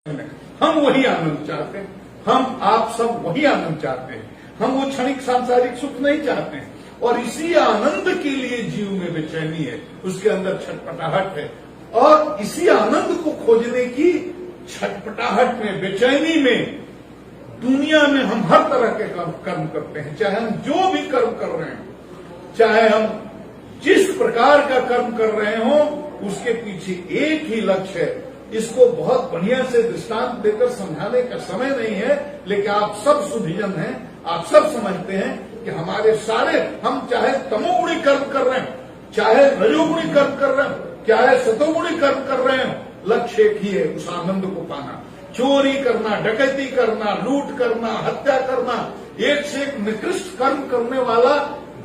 हम वही आनंद चाहते हैं, हम आप सब वही आनंद चाहते हैं। हम वो क्षणिक सांसारिक सुख नहीं चाहते हैं और इसी आनंद के लिए जीव में बेचैनी है, उसके अंदर छटपटाहट है और इसी आनंद को खोजने की छटपटाहट में, बेचैनी में दुनिया में हम हर तरह के कर्म करते हैं। चाहे हम जो भी कर्म कर रहे हैं, चाहे हम जिस प्रकार का कर्म कर रहे हो, उसके पीछे एक ही लक्ष्य है। इसको बहुत बढ़िया से दृष्टांत देकर समझाने का समय नहीं है, लेकिन आप सब सुधीजन हैं, आप सब समझते हैं कि हमारे सारे, हम चाहे तमोगुणी कर्म कर रहे हैं, चाहे रजोगुणी कर्म कर रहे हैं, चाहे सतोगुणी कर्म कर रहे हैं, लक्ष्य एक ही है, उस आनंद को पाना। चोरी करना, डकैती करना, लूट करना, हत्या करना, एक से एक निकृष्ट कर्म करने वाला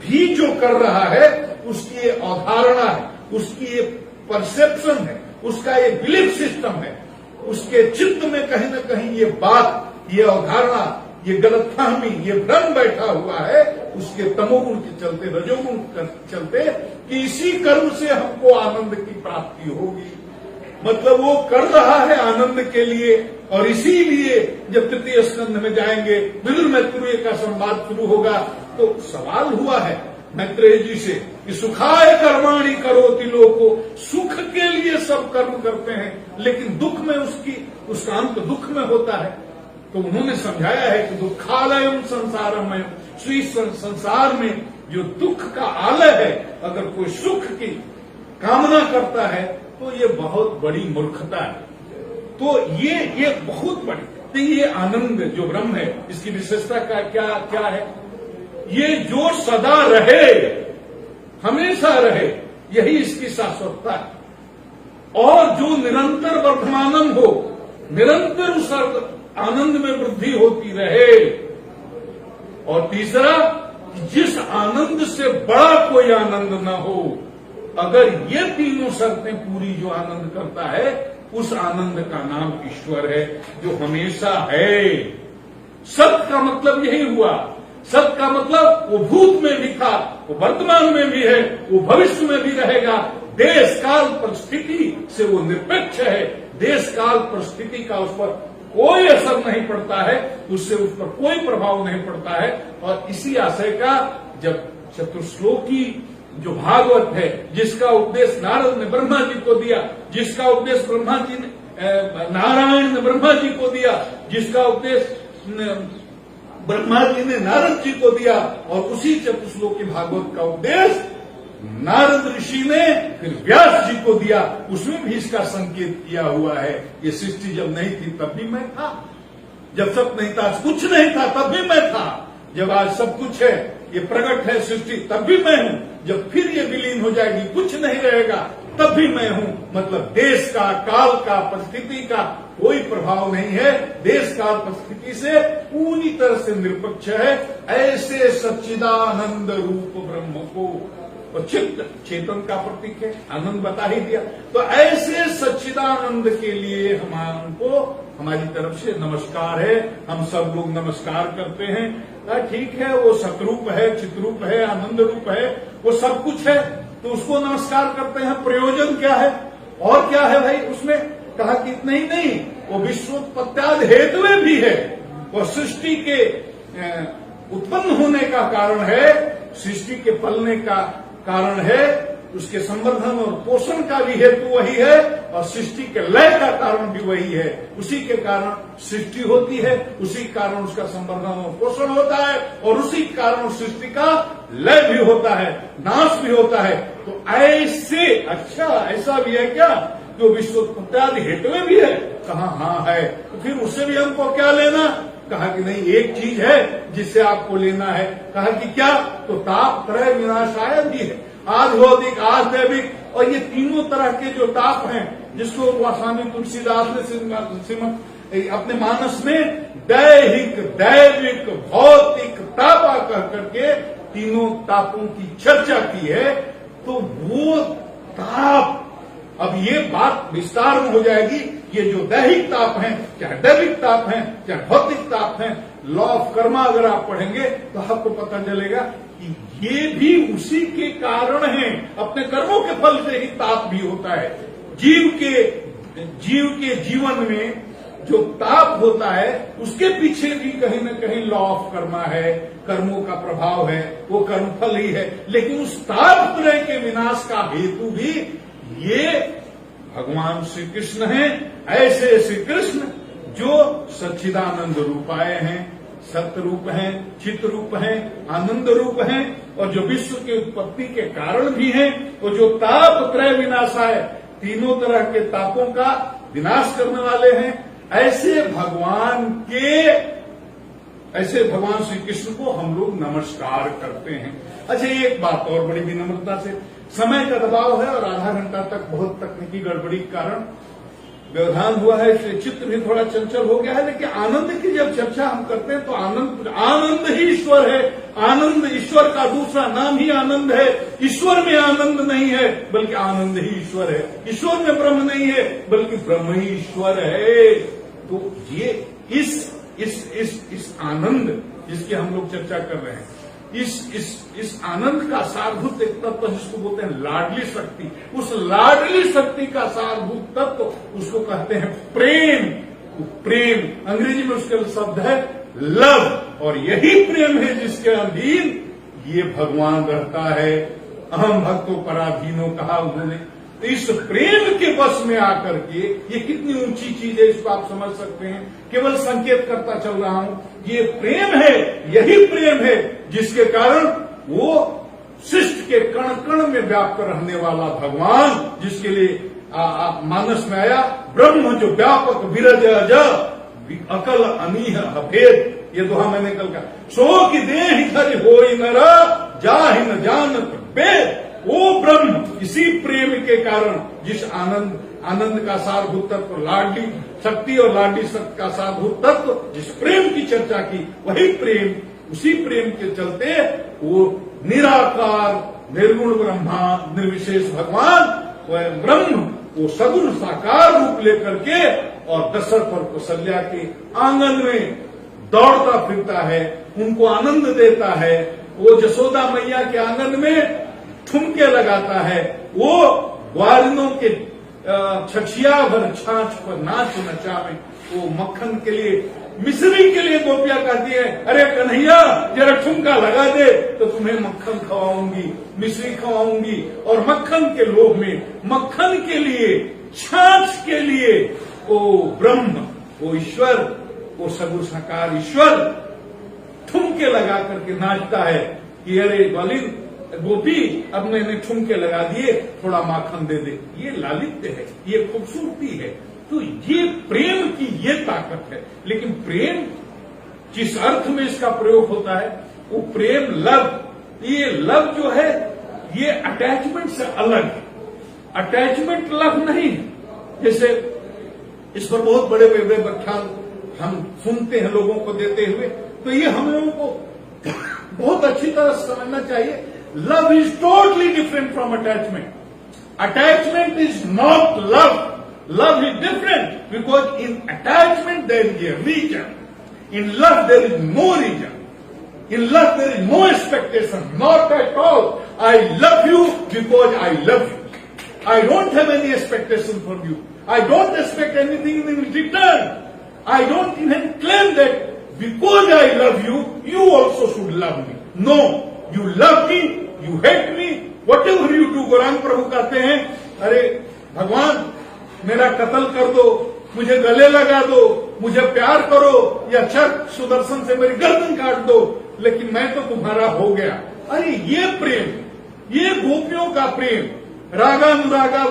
भी जो कर रहा है, उसकी ये अवधारणा है, उसकी ये परसेप्शन है, उसका ये बिलीफ सिस्टम है, उसके चित्त में कहीं न कहीं ये बात, ये अवधारणा, ये गलतफहमी, ये भ्रम बैठा हुआ है, उसके तमोगुण के चलते, रजोगुण के चलते, कि इसी कर्म से हमको आनंद की प्राप्ति होगी। मतलब वो कर रहा है आनंद के लिए, और इसीलिए जब तृतीय स्कंध में जाएंगे, विदुर मैत्रेय का संवाद शुरू होगा, तो सवाल हुआ है मैत्रेय जी से कि सुखाय कर्माणि करोति लोको, सुख के लिए सब कर्म करते हैं, लेकिन दुख में उसका अंत दुख में होता है। तो उन्होंने समझाया है कि दुखालयम संसारमय, इस संसार में जो दुख का आलय है, अगर कोई सुख की कामना करता है तो ये बहुत बड़ी मूर्खता है। तो ये बहुत बड़ी, तो ये आनंद जो ब्रह्म है, इसकी विशेषता का क्या है? ये जो सदा रहे, हमेशा रहे, यही इसकी शाश्वतता है। और जो निरंतर वर्धमानम हो, निरंतर उस आनंद में वृद्धि होती रहे। और तीसरा, जिस आनंद से बड़ा कोई आनंद न हो। अगर ये तीनों शर्तें पूरी जो आनंद करता है, उस आनंद का नाम ईश्वर है, जो हमेशा है। सत का मतलब यही हुआ। सत का मतलब वो भूत में भी था, वो वर्तमान में भी है, वो भविष्य में भी रहेगा। देश काल परिस्थिति से वो निरपेक्ष है। देश काल परिस्थिति का उस पर कोई असर नहीं पड़ता है, उससे उस पर कोई प्रभाव नहीं पड़ता है। और इसी आशय का जब चतुश्लोकी जो भागवत है, जिसका उपदेश नारद ने ब्रह्मा जी को दिया, जिसका उपदेश ब्रह्मा जी ने नारायण ने ब्रह्मा जी को दिया, जिसका उपदेश ब्रह्मा जी ने नारद जी को दिया, और उसी चतुश्लोकी भागवत का उपदेश नारद ऋषि ने फिर व्यास जी को दिया। उसमें भी इसका संकेत किया हुआ है। ये सृष्टि जब नहीं थी तब भी मैं था, जब सब नहीं था, कुछ नहीं था, तब भी मैं था, जब आज सब कुछ है, ये प्रकट है सृष्टि, तब भी मैं हूं, जब फिर ये विलीन हो जाएगी, कुछ नहीं रहेगा, तब भी मैं हूं। मतलब देश का, काल का, परिस्थिति का कोई प्रभाव नहीं है। देश काल परिस्थिति से पूरी तरह से निरपेक्ष है। ऐसे सच्चिदानंद रूप ब्रह्म को, और चित्त चेतन का प्रतीक है, आनंद बता ही दिया। तो ऐसे सच्चिदानंद के लिए हमको हमारी तरफ से नमस्कार है। हम सब लोग नमस्कार करते हैं। ठीक है, वो सतरूप है, चित्रूप है, आनंद रूप है, वो सब कुछ है, तो उसको नमस्कार करते हैं। प्रयोजन क्या है और क्या है भाई? उसमें कहा कि इतना ही नहीं, वो विश्वोत्पत्त्यादि हेतुए भी है, वो सृष्टि के उत्पन्न होने का कारण है, सृष्टि के पलने का कारण है, उसके संवर्धन और पोषण का भी हेतु वही है, और सृष्टि के लय का कारण भी वही है। उसी के कारण सृष्टि होती है, उसी कारण उसका संवर्धन और पोषण होता है, और उसी कारण सृष्टि का लय भी होता है, नाश भी होता है। तो ऐसे, अच्छा ऐसा भी है क्या जो विश्वोत्पत्त्यादि हेतु भी है? कहा हाँ है। तो फिर उससे भी हमको क्या लेना? कहा कि नहीं, एक चीज है जिससे आपको लेना है। कहा कि क्या? तो ताप त्रय विनाशाय भी है, आज भौतिक, आज दैविक, और ये तीनों तरह के जो ताप हैं, जिसको स्वामी तुलसीदास ने अपने मानस में दैहिक, दैविक, भौतिक तापा कह करके तीनों तापों की चर्चा की है। तो वो ताप, अब ये बात विस्तार में हो जाएगी। ये जो दैहिक ताप हैं, चाहे दैविक ताप हैं, चाहे भौतिक ताप हैं, लॉ ऑफ कर्मा अगर आप पढ़ेंगे तो आपको पता चलेगा कि ये भी उसी के कारण है। अपने कर्मों के फल से ही ताप भी होता है। जीव के जीवन में जो ताप होता है उसके पीछे भी कहीं ना कहीं लॉ ऑफ कर्मा है, कर्मों का प्रभाव है, वो कर्मफल ही है। लेकिन उस ताप त्रय के विनाश का हेतु भी ये भगवान श्री कृष्ण हैं। ऐसे श्री कृष्ण जो सच्चिदानंद रूपाय हैं, सत्य रूप हैं, चित रूप हैं, आनंद रूप हैं, और जो विश्व की उत्पत्ति के कारण भी हैं, और जो ताप त्रय विनाशाय, तीनों तरह के तापों का विनाश करने वाले हैं। ऐसे भगवान श्री कृष्ण को हम लोग नमस्कार करते हैं। अच्छा, एक बात और बड़ी विनम्रता से, समय का दबाव है और आधा घंटा तक बहुत तकनीकी गड़बड़ी के कारण व्यवधान हुआ है, इसलिए चित्र भी थोड़ा चंचल हो गया है। लेकिन आनंद की जब चर्चा हम करते हैं तो आनंद ही ईश्वर है। आनंद ईश्वर का दूसरा नाम ही आनंद है। ईश्वर में आनंद नहीं है बल्कि आनंद ही ईश्वर है। ईश्वर में ब्रह्म नहीं है बल्कि ब्रह्म ही ईश्वर है। तो ये इस आनंद जिसकी हम लोग चर्चा कर रहे हैं, इस आनंद का सारभूत एक तत्व जिसको बोलते हैं लाडली शक्ति, उस लाडली शक्ति का सारभूत तत्व उसको कहते हैं प्रेम। प्रेम अंग्रेजी में उसका शब्द है लव, और यही प्रेम है जिसके अधीन ये भगवान रहता है। अहम भक्तों पराधीनो कहा उन्होंने। तो इस प्रेम के वश में आकर के, ये कितनी ऊंची चीज है इसको आप समझ सकते हैं। केवल संकेत करता चल रहा हूं, ये प्रेम है, यही प्रेम है जिसके कारण वो शिष्ट के कण कण में व्याप्त रहने वाला भगवान, जिसके लिए आप मानस में आया ब्रह्म जो व्यापक विरज अकल अनीह अभेद, ये दोहा मैंने कल कहा। सो की देह धरि होई नर जाहि न जानत वेद। वो ब्रह्म इसी प्रेम के कारण, जिस आनंद का सारभूत तत्व लाडली शक्ति और लाडली शक्ति का सारभूत तत्व, जिस प्रेम की चर्चा की, वही प्रेम, उसी प्रेम के चलते वो निराकार निर्गुण ब्रह्मा निर्विशेष भगवान वह ब्रह्म वो सगुण साकार रूप लेकर के और दशरथ और कौशल्या के आंगन में दौड़ता फिरता है, उनको आनंद देता है। वो जसोदा मैया के आंगन में ठुमके लगाता है, वो ग्वालिनों के छछिया भर छाछ पर नाच नचावे। वो मक्खन के लिए, मिश्री के लिए गोपियां कहती है, अरे कन्हैया जरा ठुमका लगा दे तो तुम्हें मक्खन खवाऊंगी, मिश्री खवाऊंगी। और मक्खन के लोभ में, मक्खन के लिए, छाछ के लिए वो ब्रह्म, वो ईश्वर, वो सगुण साकार ईश्वर ठुमके लगा करके नाचता है कि अरे ग्वालिन गोपी अब मैंने ठुमके लगा दिए, थोड़ा माखन दे दे। ये लालित्य है, ये खूबसूरती है। तो ये प्रेम की ये ताकत है। लेकिन प्रेम जिस अर्थ में इसका प्रयोग होता है वो प्रेम लव, ये लव जो है ये अटैचमेंट से अलग है। अटैचमेंट लव नहीं है। जैसे इस पर बहुत बड़े बड़े व्याख्यान हम सुनते हैं लोगों को देते हुए, तो ये हम लोगों को बहुत अच्छी तरह समझना चाहिए। Love is totally different from attachment. Attachment is not love. Love is different because in attachment there is a region. In love there is no region. In love there is no expectation. Not at all. I love you because I love you. I don't have any expectation from you. I don't expect anything in return. I don't even claim that because I love you, you also should love me. No. You love me, you hate me, whatever you do. Gaurang Prabhu कहते हैं, अरे भगवान मेरा कत्ल कर दो, मुझे गले लगा दो, मुझे प्यार करो, या चक्र सुदर्शन से मेरी गर्दन काट दो, लेकिन मैं तो तुम्हारा हो गया। अरे ये प्रेम, ये गोपियों का प्रेम, रागानुरागा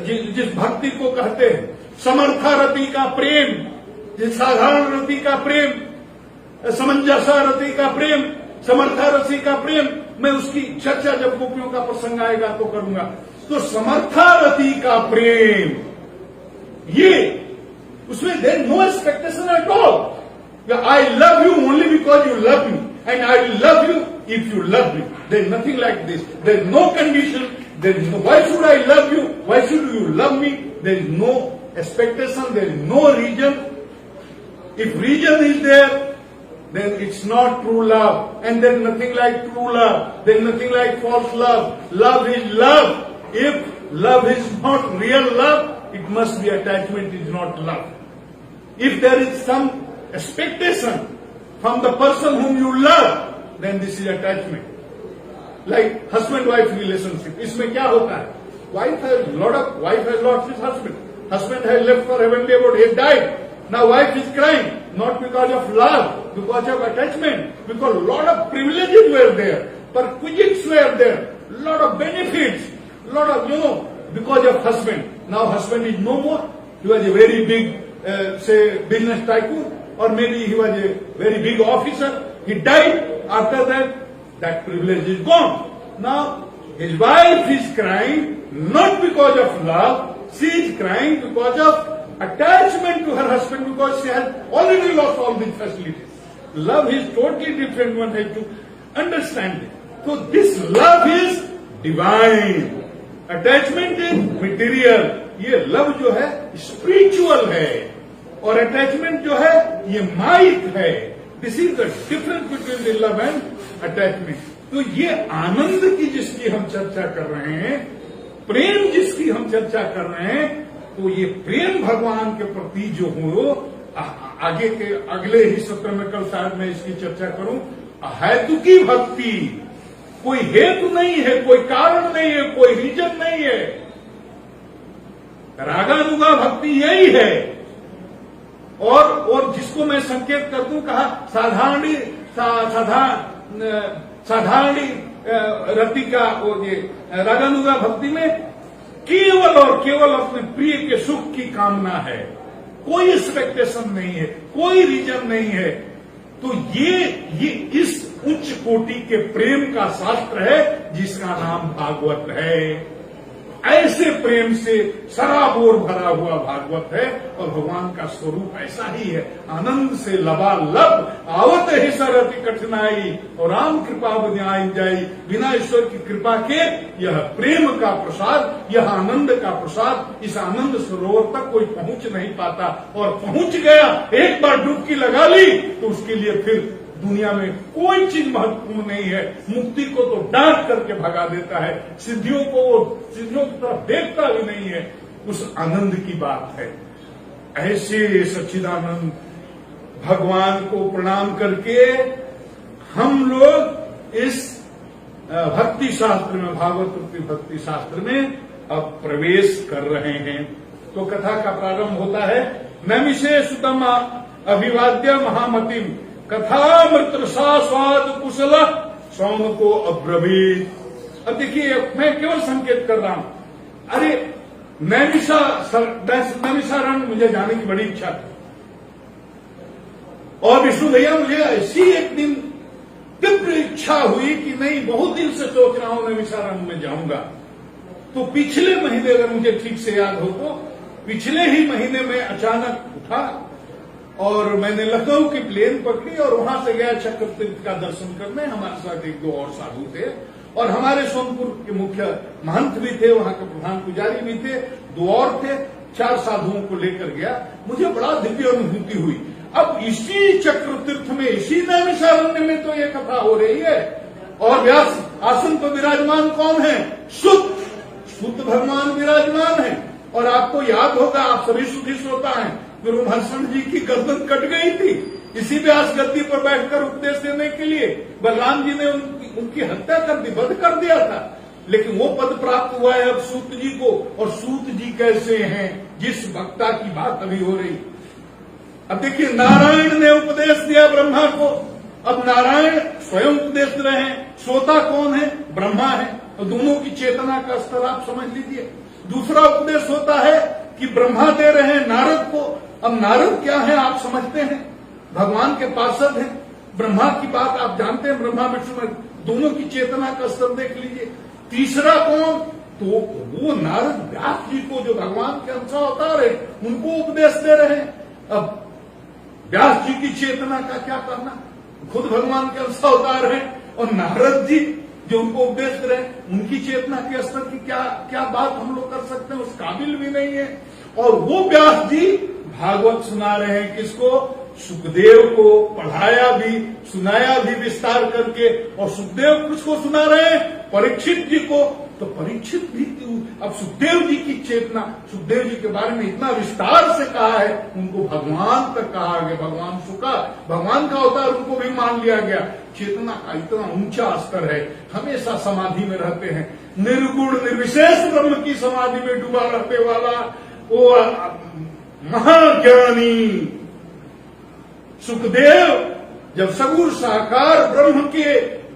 जिस भक्ति को कहते हैं, समर्था रति का प्रेम, जिस साधारण रति का प्रेम, समंजसा रति का प्रेम, समर्था रति का प्रेम, मैं उसकी चर्चा जब गोपियों का प्रसंग आएगा तो करूंगा। तो समर्था रति का प्रेम, ये उसमें there no expectation at all. I love you only because you love me and I love you if you love me. There is nothing like this. There is no condition, there is no why should I love you, why should you love me. There is no expectation, there is no reason. If reason is there then it's not true love, and there's nothing like true love, there's nothing like false love. Love is love. If love is not real love, it must be attachment is not love. If there is some expectation from the person whom you love, then this is attachment. Like husband-wife relationship. इसमें क्या होता है? Wife has lost his husband. Husband has left for heavenly abode. He has died. Now wife is crying, not because of love, because of attachment. Because lot of privileges were there, perquisites were there, lot of benefits, lot of because of husband. Now husband is no more. He was a very big, say, business tycoon, or maybe he was a very big officer. He died. After that privilege is gone. Now his wife is crying not because of love. She is crying because of attachment to her husband, because she has already lost all these facilities. Love is totally different. One has to understand it. So this love is divine. Attachment is material. ये love जो है spiritual है, और attachment जो है ये mic है. This is the difference between the love and attachment. तो ये आनंद की जिसकी हम चर्चा कर रहे हैं, प्रेम जिसकी हम चर्चा कर रहे हैं, तो ये प्रेम भगवान के प्रति जो हो, आगे के अगले ही सत्र में कल शायद मैं इसकी चर्चा करूं. हेतुकी भक्ति, कोई हेतु नहीं है, कोई कारण नहीं है, कोई रीजन नहीं है. रागानुगा भक्ति यही है. और जिसको मैं संकेत कर दूं, कहा साधारण रति का, वो ये रागानुगा भक्ति में केवल और केवल अपने प्रिय के सुख की कामना है. कोई एक्सपेक्टेशन नहीं है, कोई रीजन नहीं है. तो ये इस उच्च कोटि के प्रेम का शास्त्र है जिसका नाम भागवत है. ऐसे प्रेम से सराबोर भरा हुआ भागवत है, और भगवान का स्वरूप ऐसा ही है. आनंद से लबालब आवत ही सरति कठिनाई, और राम कृपा बन्याई जाई. बिना ईश्वर की कृपा के यह प्रेम का प्रसाद, यह आनंद का प्रसाद, इस आनंद सरोवर तक कोई पहुंच नहीं पाता. और पहुंच गया, एक बार डुबकी लगा ली, तो उसके लिए फिर दुनिया में कोई चीज महत्वपूर्ण नहीं है. मुक्ति को तो डांट करके भगा देता है, सिद्धियों की तरफ देखता भी नहीं है. उस आनंद की बात है. ऐसे सच्चिदानंद भगवान को प्रणाम करके हम लोग इस भक्ति शास्त्र में, भागवत भक्ति शास्त्र में अब प्रवेश कर रहे हैं. तो कथा का प्रारंभ होता है. नैमिषे सुतम अभिवाद्य महामतिम कथामृतरसा स्वाद कुशल सौन को अब्रवीत. अब देखिए, मैं केवल संकेत कर रहा हूं. अरे नैमिषारण्य मुझे जाने की बड़ी इच्छा थी, और विष्णु भैया मुझे ऐसी एक दिन तीव्र इच्छा हुई कि नहीं, बहुत दिन से सोच रहा हूं नैमिषारण्य में जाऊंगा. तो पिछले महीने, अगर मुझे ठीक से याद हो तो पिछले ही महीने में अचानक उठा और मैंने लखनऊ की प्लेन पकड़ी और वहां से गया चक्र तीर्थ का दर्शन करने. हमारे साथ एक दो और साधु थे, और हमारे सोनपुर के मुख्य महंत भी थे, वहां के प्रधान पुजारी भी थे, दो और थे. 4 साधुओं को लेकर गया. मुझे बड़ा दिव्य अनुभूति हुई. अब इसी चक्र तीर्थ में, इसी नैमिषारण्य में तो ये कथा हो रही है, और व्यास आसन पर विराजमान कौन है? सुत भगवान विराजमान है. और आपको याद होगा, आप सभी सुधी श्रोता हैं, गुरु हर्षण जी की गर्दन कट गई थी इसी व्यास गद्दी पर बैठकर उपदेश देने के लिए. बलराम जी ने उनकी हत्या कर दी, वध कर दिया था. लेकिन वो पद प्राप्त हुआ है अब सूत जी को. और सूत जी कैसे हैं? जिस वक्ता की बात अभी हो रही. अब देखिए, नारायण ने उपदेश दिया ब्रह्मा को. अब नारायण स्वयं उपदेश दे रहे हैं. श्रोता कौन है? ब्रह्मा है. तो दोनों की चेतना का स्तर आप समझ लीजिए. दूसरा उपदेश होता है कि ब्रह्मा दे रहे हैं नारद को. अब नारद क्या है आप समझते हैं? भगवान के पार्षद हैं. ब्रह्मा की बात आप जानते हैं, ब्रह्मा विष्णु, दोनों की चेतना का स्तर देख लीजिए. तीसरा कौन? तो वो नारद व्यास जी को, जो भगवान के अंश अवतार है, उनको उपदेश दे रहे हैं. अब व्यास जी की चेतना का क्या करना? खुद भगवान के अंश अवतार है, और नारद जी जो उनको उपदेश दे रहे हैं, उनकी चेतना के स्तर की क्या बात हम लोग कर सकते हैं? उस काबिल भी नहीं है. और वो व्यास जी भागवत सुना रहे हैं. किसको? सुखदेव को. पढ़ाया भी, सुनाया भी विस्तार करके. और सुखदेव किसको सुना रहे हैं? परीक्षित जी को. तो परीक्षित भी क्यों? अब सुखदेव जी की चेतना, सुखदेव जी के बारे में इतना विस्तार से कहा है, उनको भगवान तक कहा गया, भगवान सुखा, भगवान का अवतार उनको भी मान लिया गया। चेतना का इतना ऊंचा स्तर है, हमेशा समाधि में रहते हैं, निर्गुण निर्विशेष ब्रह्म की समाधि में डूबा रहने वाला वो महाज्ञानी सुखदेव जब सगुण साकार ब्रह्म के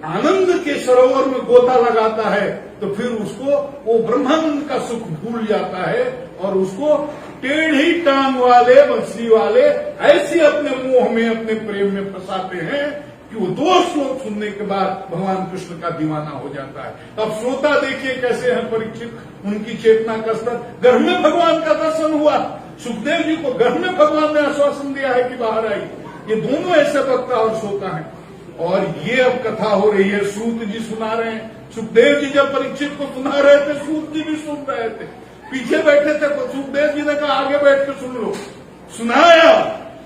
आनंद के सरोवर में गोता लगाता है तो फिर उसको वो ब्रह्मानंद का सुख भूल जाता है और उसको टेढ़ी टांग वाले मछली वाले ऐसे अपने मोह में अपने प्रेम में फंसाते हैं कि वो 2 श्लोक सुनने के बाद भगवान कृष्ण का दीवाना हो जाता है। अब श्रोता देखिए कैसे हैं परीक्षित, उनकी चेतना का स्तर। घर में भगवान का दर्शन हुआ, सुखदेव जी को घर में भगवान ने आश्वासन दिया है कि बाहर आई। ये दोनों ऐसे वक्ता और श्रोता हैं। और ये अब कथा हो रही है, सूत जी सुना रहे हैं। सुखदेव जी जब परीक्षित को सुना रहे थे, सूत जी भी सुन रहे थे, पीछे बैठे थे। सुखदेव जी ने कहा आगे बैठ के सुन लो। सुनाया,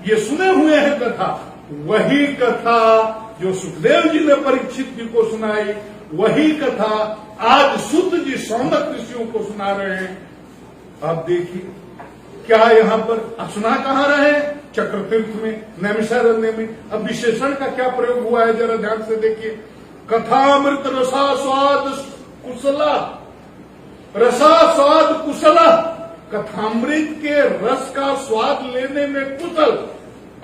ये सुने हुए हैं कथा, वही कथा जो सुखदेव जी ने परीक्षित जी को सुनाई, वही कथा आज सूत जी सौनक ऋषियों को सुना रहे हैं। अब देखिए क्या यहाँ पर सुना कहाँ रहे हैं? चक्रतीर्थ में, नैमिषारण्य में। अब विशेषण का क्या प्रयोग हुआ है जरा ध्यान से देखिए। कथामृत रसा स्वाद कुशला, रसा स्वाद कुशला, कथामृत के रस का स्वाद लेने में कुशल।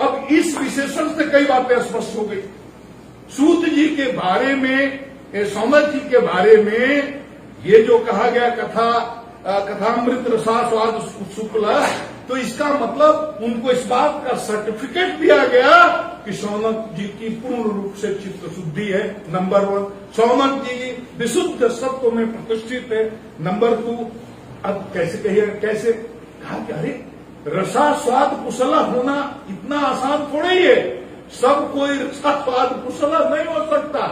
अब इस विशेषण से कई बातें स्पष्ट हो गई। सूत जी के बारे में, सौनक जी के बारे में ये जो कहा गया कथामृत रसा स्वाद शुक्ला, तो इसका मतलब उनको इस बात का सर्टिफिकेट दिया गया कि सौनक जी की पूर्ण रूप से चित्त शुद्धि है। नंबर 1, सौनक जी विशुद्ध सत्व में प्रतिष्ठित है। नंबर 2, अब कैसे कहिए, कैसे कहा कि अरे रसा स्वाद कुशला होना इतना आसान थोड़ा ही है, सब कोई रसा स्वाद कुशला नहीं हो सकता।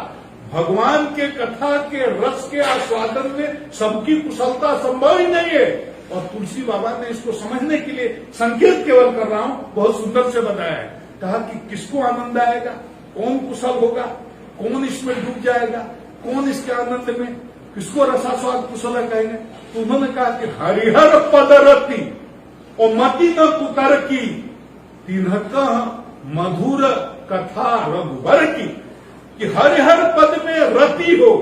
भगवान के कथा के रस के आस्वादन में सबकी कुशलता संभव ही नहीं है। और तुलसी बाबा ने इसको समझने के लिए संकेत केवल कर रहा हूं, बहुत सुंदर से बताया है। कहा कि किसको आनंद आएगा, कौन कुशल होगा, कौन इसमें डूब जाएगा, कौन इसके आनंद में, किसको रसास्वाद कुशल कहेंगे। तो उन्होंने कहा कि हरिहर पद रति और मति न कुतर की, तिन्हका मधुर कथा रघुवर की। कि हरिहर पद में रति हो,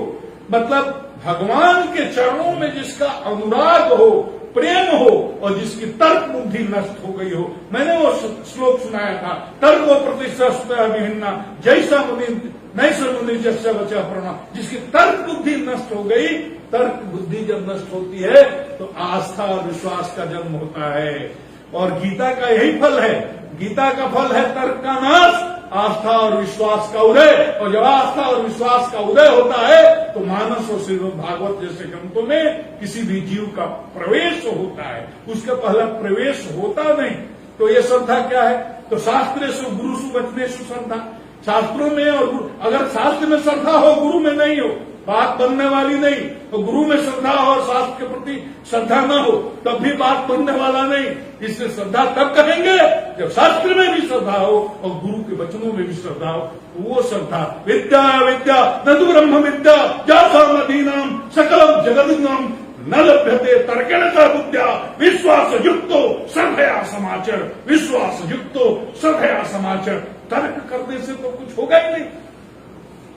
मतलब भगवान के चरणों में जिसका अनुराग हो, प्रेम हो, और जिसकी तर्क बुद्धि नष्ट हो गई हो। मैंने वो श्लोक सुनाया था, तर्क प्रतिष्ठा विहिन्ना जैसा मुनि नैसा मुनि जैसा बचा प्रणा। जिसकी तर्क बुद्धि नष्ट हो गई, तर्क बुद्धि जब नष्ट होती है तो आस्था और विश्वास का जन्म होता है। और गीता का यही फल है, गीता का फल है तर्क का नाश, आस्था और विश्वास का उदय। और जब आस्था और विश्वास का उदय होता है तो मानस और श्रीमद् भागवत जैसे ग्रंथों में किसी भी जीव का प्रवेश होता है, उसका पहला प्रवेश होता नहीं। तो ये श्रद्धा क्या है? तो शास्त्रेषु गुरुषु वचनेषु श्रद्धा, शास्त्रों में और अगर शास्त्र में श्रद्धा हो, गुरु में नहीं हो, बात बनने वाली नहीं। तो गुरु में श्रद्धा हो और शास्त्र के प्रति श्रद्धा न हो, तब भी बात बनने वाला नहीं। इससे श्रद्धा तब कहेंगे जब शास्त्र में भी श्रद्धा हो और गुरु के वचनों में भी श्रद्धा हो। वो श्रद्धा विद्या विद्या न तो ब्रह्म विद्या जासा नदीनाम सकलम जगन्नाम न लभ्यते तर्केण च बुद्ध्या विश्वास युक्तो श्रद्धया समाचर, विश्वास युक्तो श्रद्धया समाचर। तर्क करने से तो कुछ होगा ही नहीं।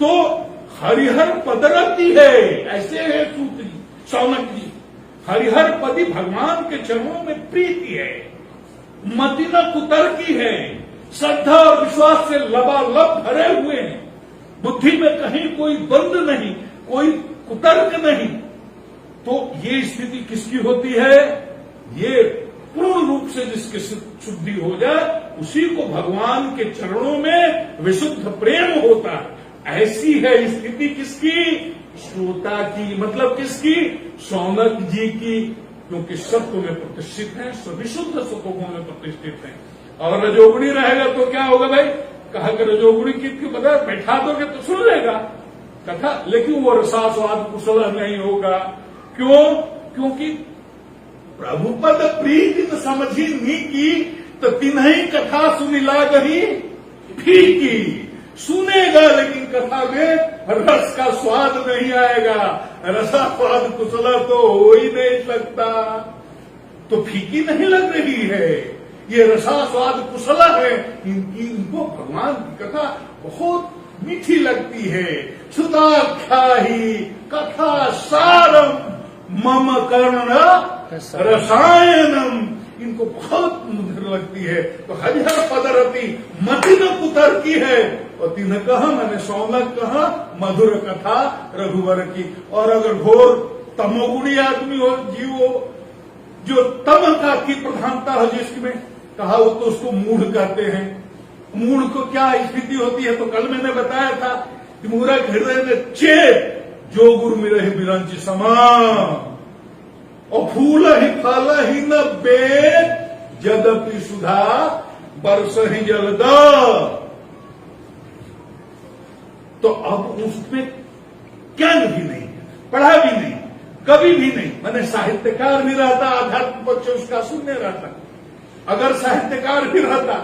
तो हरिहर पदरति है, ऐसे है सूत जी, सौनक जी। हरिहर पदी भगवान के चरणों में प्रीति है, मति न कुतर्की है, श्रद्धा और विश्वास से लबालब भरे हुए हैं, बुद्धि में कहीं कोई बंद नहीं, कोई कुतर्क नहीं। तो ये स्थिति किसकी होती है? ये पूर्ण रूप से जिसकी शुद्धि हो जाए उसी को भगवान के चरणों में विशुद्ध प्रेम होता है। ऐसी है स्थिति किसकी? श्रोता की, मतलब किसकी? सौनक जी की, क्योंकि सत्व में प्रतिष्ठित है, विशुद्ध सत्वों में प्रतिष्ठित है। और रजोगुणी रहेगा तो क्या होगा भाई? कहा कि रजोगुणी की बता बैठा दोगे तो सुन लेगा कथा, लेकिन वो रसास्वाद कुशल नहीं होगा। क्यों? क्योंकि प्रभुपद प्रीति न समझी नी की, तो तिन्हीं कथा सुनिला गही फीकी। सुनेगा लेकिन कथा में रस का स्वाद नहीं आएगा। रसा स्वाद कुशला तो हो ही नहीं सकता, तो फीकी नहीं लग रही है। ये रसा स्वाद कुशला है, इनको भगवान की कथा बहुत मीठी लगती है। सुताख्याही कथा सारम मम कर्ण रसायनम, इनको बहुत मधुर लगती है। तो हरिहर पदरती मति न कुतर की है, और तीन कहा मैंने सौनक कहा मधुर कथा रघुवर की। और अगर घोर तमोगुणी आदमी हो, जीव हो, जो तम का की प्रधानता हो जिसमें कहा, वो तो उसको मूढ़ कहते हैं। मूढ़ को क्या स्थिति होती है, तो कल मैंने बताया था कि मूढ़ हृदय में चेत जो गुरु मिले बिरंच समान, और फूल ही फल ही न बेद यद्यपि सुधा बरस ही जलद। तो अब उसमें ज्ञान भी नहीं, पढ़ा भी नहीं, कभी भी नहीं। मैंने साहित्यकार भी रहता, आध्यात्म पक्ष उसका शून्य रहता। अगर साहित्यकार भी रहता,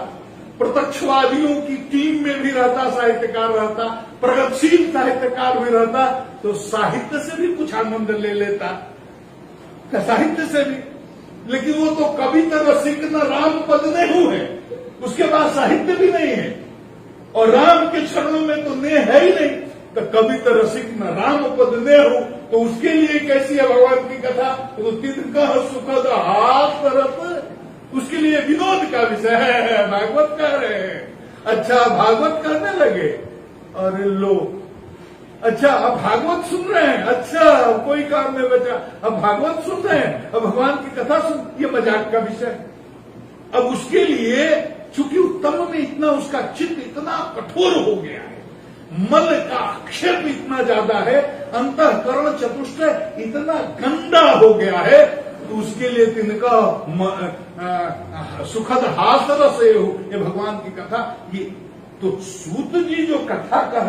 प्रत्यक्षवादियों की टीम में भी रहता, साहित्यकार रहता, प्रगतिशील साहित्यकार भी रहता, तो साहित्य से भी कुछ आनंद ले लेता, साहित्य से भी। लेकिन वो तो कविता रसिक न राम पद ने हुए, उसके बाद साहित्य भी नहीं है, और राम के चरणों में तो ने है ही नहीं। तो कविता रसिक न राम पद ने हो, तो उसके लिए कैसी है भगवान की कथा? तो तिनका सुखद हाथ तरफ, उसके लिए विनोद का विषय है। भागवत कह रहे हैं, अच्छा भागवत करने लगे, अरे लो, अच्छा अब भागवत सुन रहे हैं, अच्छा कोई काम नहीं बचा, अब भागवत सुन रहे हैं, अब भगवान की कथा सुन, ये मजाक का विषय। अब उसके लिए चूंकि उत्तम में इतना उसका चित्त इतना कठोर हो गया है, मल का आक्षेप इतना ज्यादा है, अंतःकरण चतुष्टय इतना गंदा हो गया है, तो उसके लिए तिनका सुखद हास रस हो, ये भगवान की कथा। ये तो सूत जी जो कथा कह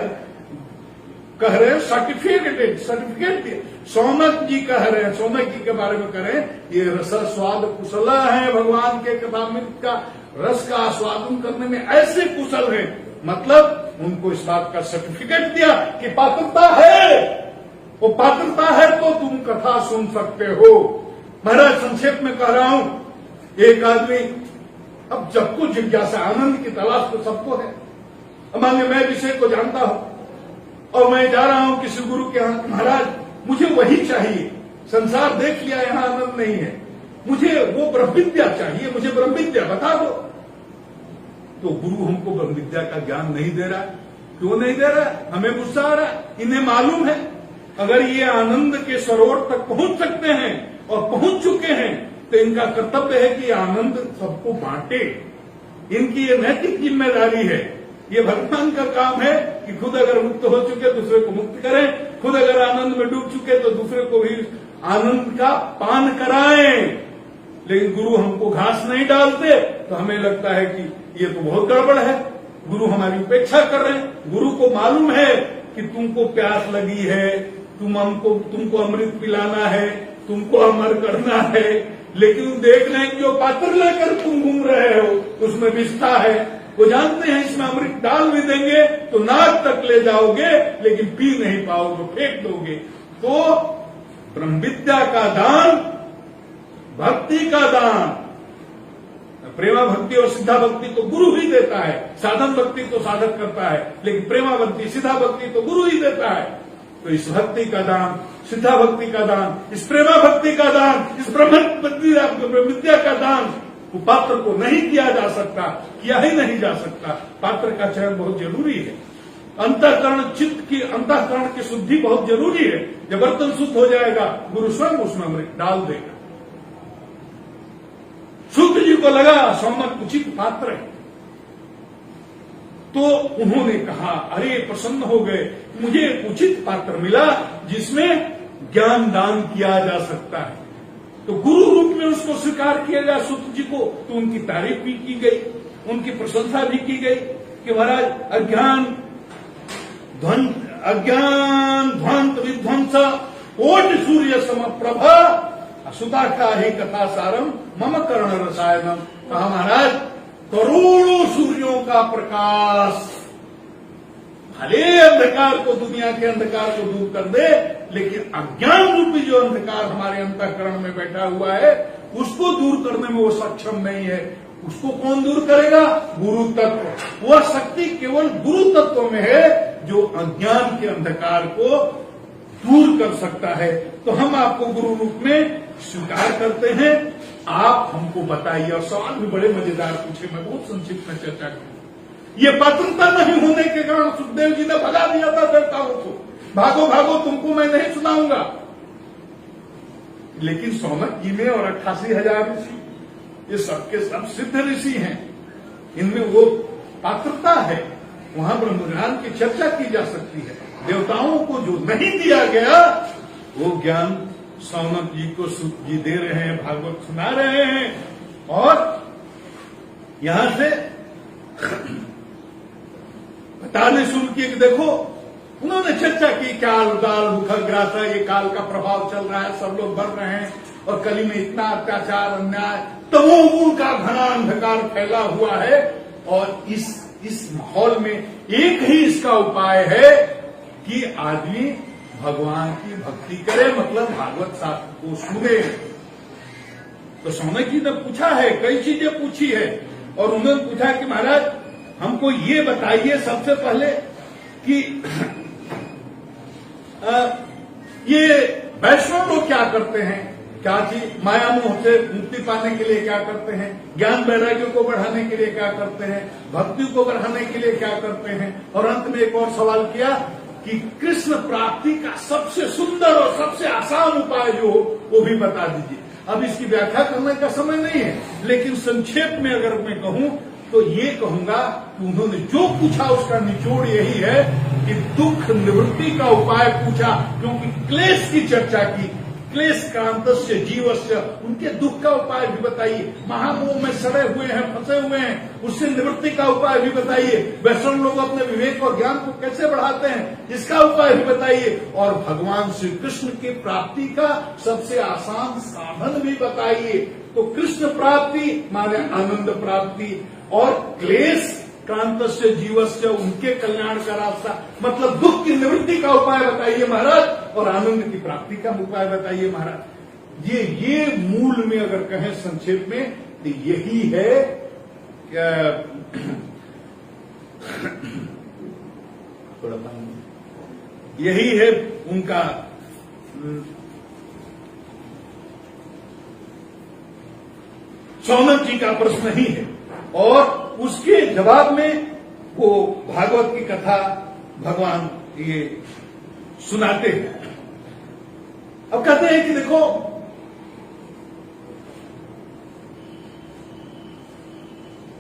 रहे हैं, सर्टिफिकेट दिए, सौनक जी कह रहे हैं, सौनक जी के बारे में कह रहे हैं, ये रस स्वाद कुशल है भगवान के कथामृत का रस का आस्वादन करने में ऐसे कुशल है। मतलब उनको इस बात का सर्टिफिकेट दिया कि पात्रता है, वो पात्रता है तो तुम कथा सुन सकते हो। महाराज संक्षेप में कह रहा हूं, एक आदमी, अब सबको जिज्ञासा, आनंद की तलाश तो सबको है। मान लीजिए मैं विषय को जानता हूं और मैं जा रहा हूं किसी गुरु के यहां, महाराज मुझे वही चाहिए, संसार देख लिया यहां आनंद नहीं है, मुझे वो ब्रह्म विद्या चाहिए, मुझे ब्रह्म विद्या बता दो। तो गुरु हमको ब्रह्म विद्या का ज्ञान नहीं दे रहा है। क्यों नहीं दे रहा है? हमें गुस्सा आ रहा है। इन्हें मालूम है अगर ये आनंद के सरोवर तक पहुंच सकते हैं और पहुंच चुके हैं, तो इनका कर्तव्य है कि आनंद सबको बांटे। इनकी ये नैतिक जिम्मेदारी है, ये भगवान का काम है कि खुद अगर मुक्त हो चुके दूसरे को मुक्त करें, खुद अगर आनंद में डूब चुके तो दूसरे को भी आनंद का पान कराएं। लेकिन गुरु हमको घास नहीं डालते तो हमें लगता है कि ये तो बहुत गड़बड़ है, गुरु हमारी उपेक्षा कर रहे हैं। गुरु को मालूम है कि तुमको प्यास लगी है, तुमको अमृत पिलाना है, तुमको अमर करना है, लेकिन देख रहे हैं जो पात्र लेकर तुम घूम रहे हो उसमें विष्ठा है। वो जानते हैं इसमें अमृत डाल भी देंगे तो नाक तक ले जाओगे, लेकिन पी नहीं पाओगे, फेंक दोगे। तो ब्रह्म विद्या का दान, भक्ति का दान, प्रेमा भक्ति और सिद्धा भक्ति तो गुरु ही देता है, साधन भक्ति तो साधक करता है, लेकिन प्रेमा भक्ति सिद्धा भक्ति तो गुरु ही देता है। तो इस भक्ति का दान, सिद्धा भक्ति का दान, इस प्रेमा भक्ति का दान, इस ब्रह्म विद्या का दान वो पात्र को नहीं किया जा सकता, किया ही नहीं जा सकता। पात्र का चयन बहुत जरूरी है, अंतःकरण चित्त की, अंतःकरण की शुद्धि बहुत जरूरी है। जब बर्तन शुद्ध हो जाएगा गुरु स्वयं उसमें अमृत डाल देगा। शुद्ध जी को लगा सौनक उचित पात्र है, तो उन्होंने कहा, अरे प्रसन्न हो गए, मुझे एक उचित पात्र मिला जिसमें ज्ञान दान किया जा सकता है। तो गुरु रूप में उसको स्वीकार किया गया सूत जी को। तो उनकी तारीफ भी की गई, उनकी प्रशंसा भी की गई कि महाराज अज्ञान ध्वंत विध्वंस कोटि सूर्य समप्रभा सुताखा ही कथा सारम मम कर्ण रसायनम। कहा महाराज करोड़ों सूर्यों का प्रकाश भले अंधकार को, दुनिया के अंधकार को दूर कर दे, लेकिन अज्ञान रूपी जो अंधकार हमारे अंतःकरण में बैठा हुआ है उसको दूर करने में वो सक्षम नहीं है। उसको कौन दूर करेगा? गुरु तत्व। वह शक्ति केवल गुरु तत्व में है जो अज्ञान के अंधकार को दूर कर सकता है। तो हम आपको गुरु रूप में स्वीकार करते हैं। आप हमको बताइए। और सवाल भी बड़े मजेदार पूछे, मैं बहुत संक्षिप्त में चर्चा करूं। ये पात्रता नहीं होने के कारण सुखदेव जी ने भगा दिया था देवताओं को, भागो भागो तुमको मैं नहीं सुनाऊंगा। लेकिन सौनक जी में और 88,000 ऋषि, ये सबके सब सिद्ध ऋषि हैं, इनमें वो पात्रता है, वहां ब्रह्मज्ञान की चर्चा की जा सकती है। देवताओं को जो नहीं दिया गया वो ज्ञान सौनक जी को सुख जी दे रहे हैं, भागवत सुना रहे हैं। और यहां से बताने शुरू किए कि देखो, उन्होंने चर्चा की काल दाल मुखग्रास है, ये काल का प्रभाव चल रहा है, सब लोग बढ़ रहे हैं और कली में इतना अत्याचार अन्याय तमोगुण का घना अंधकार फैला हुआ है। और इस माहौल में एक ही इसका उपाय है कि आदमी भगवान की भक्ति करे, मतलब भागवत शास्त्र को सुने। तो सौनक जी ने पूछा है, कई चीजें पूछी है, और उन्होंने पूछा कि महाराज हमको ये बताइए सबसे पहले कि ये वैष्णव लोग क्या करते हैं, क्या चीज माया मोह से मुक्ति पाने के लिए क्या करते हैं, ज्ञान वैराग्य को बढ़ाने के लिए क्या करते हैं, भक्ति को बढ़ाने के लिए क्या करते हैं। और अंत में एक और सवाल किया कि कृष्ण प्राप्ति का सबसे सुंदर और सबसे आसान उपाय जो हो वो भी बता दीजिए। अब इसकी व्याख्या करने का समय नहीं है, लेकिन संक्षेप में अगर मैं कहूं तो ये कहूंगा कि उन्होंने जो पूछा उसका निचोड़ यही है कि दुख निवृत्ति का उपाय पूछा, क्योंकि क्लेश की चर्चा की, क्लेश क्रांतस्य जीवस्य, उनके दुख का उपाय भी बताइए। महामोह में सड़े हुए हैं, फंसे हुए हैं, उससे निवृत्ति का उपाय भी बताइए। वैष्णव लोग अपने विवेक और ज्ञान को कैसे बढ़ाते हैं, इसका उपाय भी बताइए। और भगवान श्री कृष्ण की प्राप्ति का सबसे आसान साधन भी बताइए। तो कृष्ण प्राप्ति माने आनंद प्राप्ति, और क्लेश क्रांतस्य जीवस्य, उनके कल्याण का रास्ता, मतलब दुख की निवृत्ति का उपाय बताइए महाराज, और आनंद की प्राप्ति का उपाय बताइए महाराज। ये मूल में अगर कहें संक्षेप में तो यही है थोड़ा पानी, यही है उनका सौनक जी का प्रश्न ही है। और उसके जवाब में वो भागवत की कथा भगवान ये सुनाते हैं। अब कहते हैं कि देखो,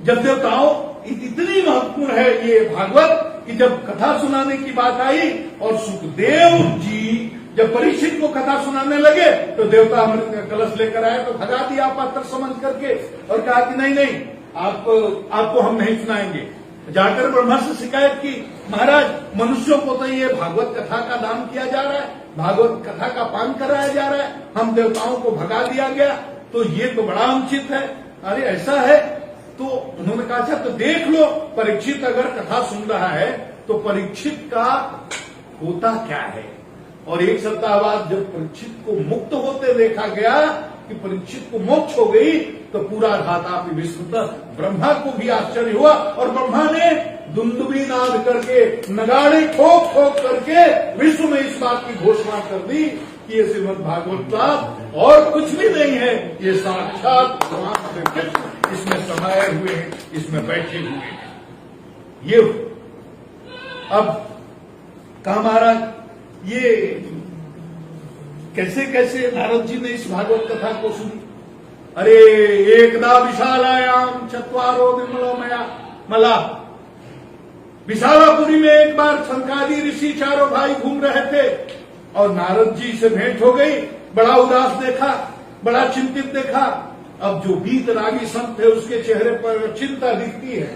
जब देवताओं इतनी महत्वपूर्ण है ये भागवत कि जब कथा सुनाने की बात आई और सुखदेव जी जब परीक्षित को कथा सुनाने लगे तो देवता अमृत का कलश लेकर आए तो भगा दिया पात्र समझ करके और कहा कि नहीं नहीं, आपको हम नहीं सुनाएंगे। जाकर ब्रह्मा से शिकायत की, महाराज मनुष्यों को तो ये भागवत कथा का दान किया जा रहा है, भागवत कथा का पान कराया जा रहा है, हम देवताओं को भगा दिया गया, तो ये तो बड़ा अनुचित है। अरे ऐसा है तो उन्होंने कहा अच्छा तो देख लो, परीक्षित अगर कथा सुन रहा है तो परीक्षित का होता क्या है। और एक सप्ताह बाद जब परीक्षित को मुक्त होते देखा गया कि परीक्षित को मोक्ष हो गई तो पूरा धाता विस्मृत, ब्रह्मा को भी आश्चर्य हुआ और ब्रह्मा ने दुंदुभी नाद करके नगाड़े ठोक ठोक करके विश्व में इस बात की घोषणा कर दी कि ये श्रीमद् भागवत साहब और कुछ भी नहीं है, ये साक्षात भगवान श्री कृष्ण इसमें समाये हुए हैं, इसमें बैठे हुए हैं। ये अब कहा महाराज ये कैसे कैसे नारद जी ने इस भागवत कथा को सुनी। अरे एकदा विशालायाम चत्वारो निर्मलो मला, विशालापुरी में एक बार शंकादि ऋषि चारों भाई घूम रहे थे और नारद जी से भेंट हो गई। बड़ा उदास देखा, बड़ा चिंतित देखा। अब जो वीतरागी संत है उसके चेहरे पर चिंता दिखती है,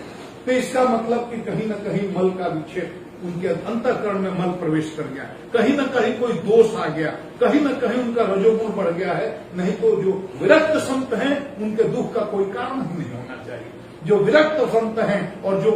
तो इसका मतलब कि कहीं न कहीं मल का विक्षेप, उनके अंतःकरण में मल प्रवेश कर गया, कहीं न कहीं कोई दोष आ गया, कहीं न कहीं उनका रजोगुण बढ़ गया है। नहीं तो जो विरक्त संत हैं उनके दुख का कोई कारण ही नहीं होना चाहिए। जो विरक्त संत हैं और जो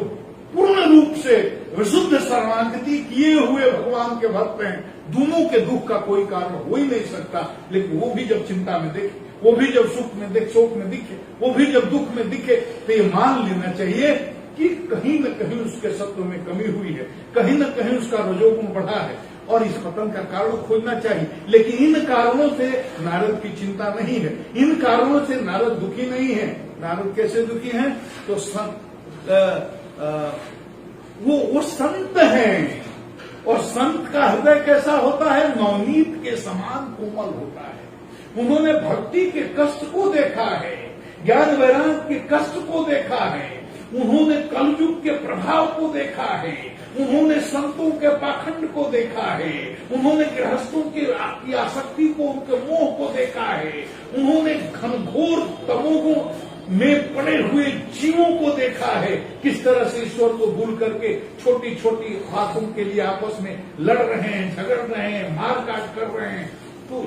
पूर्ण रूप से विशुद्ध शरणागति किए हुए भगवान के भक्त हैं, दोनों के दुख का कोई कारण हो ही नहीं सकता। लेकिन वो भी जब चिंता में दिखे, वो भी जब सुख में दिखे, शोक में दिखे, वो भी जब दुख में दिखे, तो ये मान लेना चाहिए कि कहीं न कहीं उसके सत्व में कमी हुई है, कहीं न कहीं उसका रजोगुण बढ़ा है, और इस पतन का कारण खोजना चाहिए। लेकिन इन कारणों से नारद की चिंता नहीं है, इन कारणों से नारद दुखी नहीं है। नारद कैसे दुखी हैं? तो वो संत हैं, और संत का हृदय कैसा होता है? नवनीत के समान कोमल होता है। उन्होंने भक्ति के कष्ट को देखा है, ज्ञान वैराग्य के कष्ट को देखा है, उन्होंने कलयुग के प्रभाव को देखा है, उन्होंने संतों के पाखंड को देखा है, उन्होंने गृहस्थों की आसक्ति को, उनके मोह को देखा है, उन्होंने घनघोर तमोगुण में पड़े हुए जीवों को देखा है, किस तरह से ईश्वर को भूल करके छोटी छोटी बातों के लिए आपस में लड़ रहे हैं, झगड़ रहे हैं, मार काट कर रहे हैं। तो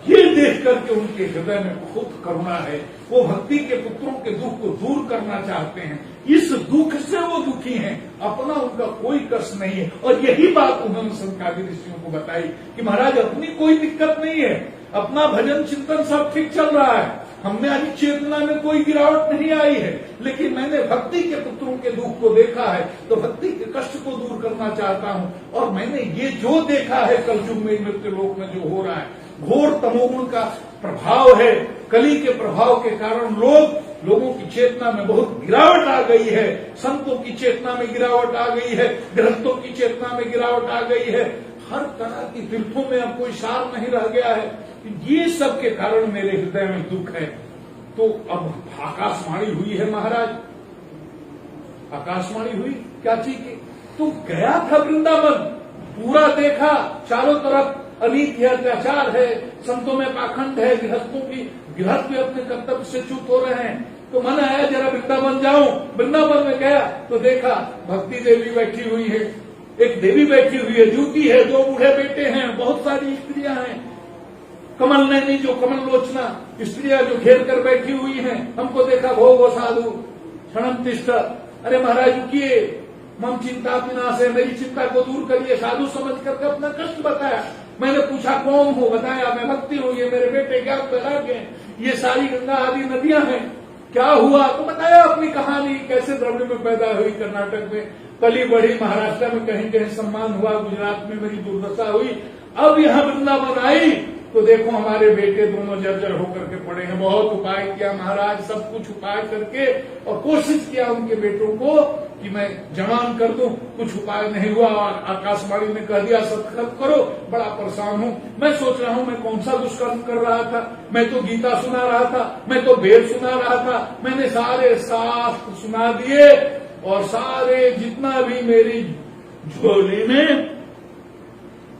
ये देख करके उनके हृदय में बहुत करुणा है, वो भक्ति के पुत्रों के दुख को दूर करना चाहते हैं। इस दुख से वो दुखी हैं, अपना उनका कोई कष्ट नहीं है। और यही बात उन्होंने संकादी ऋषियों को बताई कि महाराज अपनी कोई दिक्कत नहीं है, अपना भजन चिंतन सब ठीक चल रहा है, हमने अभी चेतना में कोई गिरावट नहीं आई है, लेकिन मैंने भक्ति के पुत्रों के दुख को देखा है, तो भक्ति के कष्ट को दूर करना चाहता हूँ। और मैंने ये जो देखा है कलयुग में, मृत्युलोक में जो हो रहा है, घोर तमोगुण का प्रभाव है, कली के प्रभाव के कारण लोगों की चेतना में बहुत गिरावट आ गई है, संतों की चेतना में गिरावट आ गई है, गृहस्थों की चेतना में गिरावट आ गई है, हर तरह की तीर्थों में अब कोई सार नहीं रह गया है। ये सब के कारण मेरे हृदय में दुख है। तो अब आकाशवाणी हुई है महाराज, आकाशवाणी हुई क्या चीज की? तो गया था वृंदावन, पूरा देखा, चारों तरफ अनीति है, अत्याचार है, संतों में पाखंड है, गृहस्थ भी अपने कर्तव्य से च्युत हो रहे हैं। तो मन आया जरा वृंदावन जाऊं। वृंदावन में गया तो देखा भक्ति देवी बैठी हुई है, एक देवी बैठी हुई है, ड्यूटी है, 2 बूढ़े बेटे हैं, बहुत सारी स्त्रियां हैं, कमल नैनी जो कमल लोचना स्त्रियां जो घेर कर बैठी हुई हैं। हमको देखा, भोगो साधु क्षणम तिष्ठ, अरे महाराज रुकिए, मम चिंता विनाश है, मेरी चिंता को दूर करिए। साधु समझ करके अपना कष्ट बताया। मैंने पूछा कौन हो? बताया मैं भक्ति हूँ, ये मेरे बेटे क्या वैराग्य हैं, ये सारी गंगा आदि नदियां हैं, क्या हुआ? तो बताया अपनी कहानी, कैसे द्रविड़ में पैदा हुई, कर्नाटक में पली बढ़ी, महाराष्ट्र में कहीं कहीं सम्मान हुआ, गुजरात में मेरी दुर्दशा हुई, अब यहाँ वृंदावन आई तो देखो हमारे बेटे दोनों जर्जर होकर के पड़े हैं। बहुत उपाय किया महाराज, सब कुछ उपाय करके, और कोशिश किया उनके बेटों को कि मैं जवान कर दूं, कुछ उपाय नहीं हुआ। और आकाशवाणी ने कह दिया सत्कर्म करो, बड़ा परेशान हूं। मैं सोच रहा हूं मैं कौन सा दुष्कर्म कर रहा था, मैं तो गीता सुना रहा था, मैं तो वेद सुना रहा था, मैंने सारे शास्त्र सुना दिए, और सारे जितना भी मेरी झोली में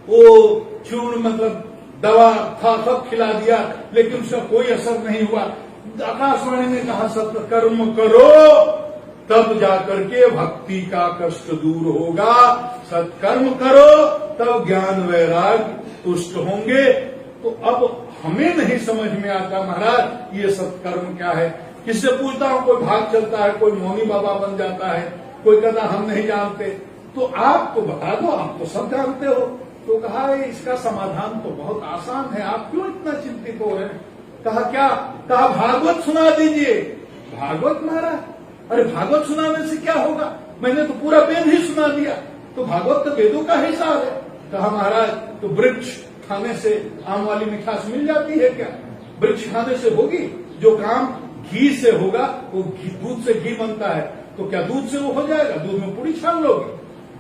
वो चूर्ण मतलब दवा था सब खिला दिया, लेकिन उसका कोई असर नहीं हुआ। आकाशवाणी ने कहा सत्कर्म करो, तब जाकर के भक्ति का कष्ट दूर होगा, सत्कर्म करो तब ज्ञान वैराग्य तुष्ट होंगे। तो अब हमें नहीं समझ में आता महाराज ये सत्कर्म क्या है। किससे पूछता हूं, कोई भाग चलता है, कोई मौनी बाबा बन जाता है, कोई कहता हम नहीं जानते। तो आप तो बता दो, आप तो सब जानते हो। तो कहा इसका समाधान तो बहुत आसान है, आप क्यों इतना चिंतित हो रहे हैं? कहा क्या? कहा भागवत सुना दीजिए। भागवत महाराज? अरे भागवत सुनाने से क्या होगा, मैंने तो पूरा वेद ही सुना दिया। तो भागवत तो वेदों का हिसाब है। कहा महाराज तो वृक्ष खाने से आम वाली मिठास मिल जाती है क्या? वृक्ष खाने से होगी? जो काम घी से होगा वो दूध से घी बनता है, तो क्या दूध से वो हो जाएगा? दूध में पूरी छान लोगे।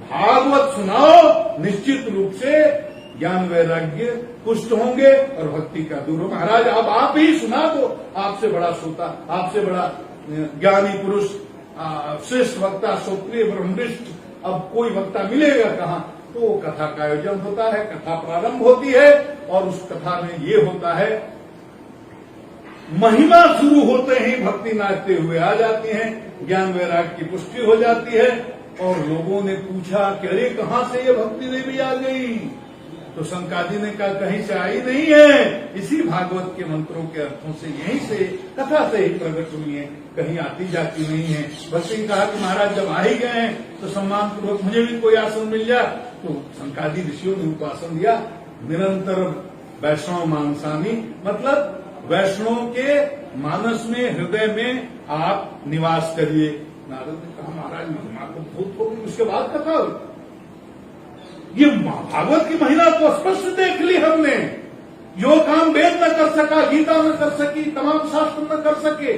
भागवत सुनाओ, निश्चित रूप से ज्ञान वैराग्य पुष्ट होंगे और भक्ति का दूर हो। महाराज अब आप ही सुना दो, आपसे बड़ा श्रोता, आपसे बड़ा ज्ञानी पुरुष, श्रेष्ठ वक्ता, श्रोत्रिय ब्रह्मनिष्ठ अब कोई वक्ता मिलेगा कहाँ? तो कथा का आयोजन होता है, कथा प्रारंभ होती है, और उस कथा में ये होता है महिमा शुरू होते ही भक्ति नाचते हुए आ जाती है, ज्ञान वैराग्य की पुष्टि हो जाती है। और लोगों ने पूछा कि अरे कहाँ से ये भक्ति देवी आ गई? तो शंकादि ने कहा कहीं से आई नहीं है, इसी भागवत के मंत्रों के अर्थों से, यहीं से, कथा से ही प्रकट हुई है, कहीं आती जाती नहीं है। भक्ति ने कहा कि महाराज जब आ ही गए हैं तो सम्मान पूर्वक मुझे भी कोई आसन मिल जाए। तो शंकादि ऋषियों ने उनको आसन दिया। निरंतर वैष्णव मानसानी, मतलब वैष्णव के मानस में, हृदय में आप निवास करिए। नारद ने कहा महाराज महिमा तो बहुत होगी। उसके बाद कथा हुई। ये भागवत की महिमा तो स्पष्ट देख ली हमने। जो काम वेद न कर सका, गीता न कर सकी, तमाम शास्त्र न कर सके,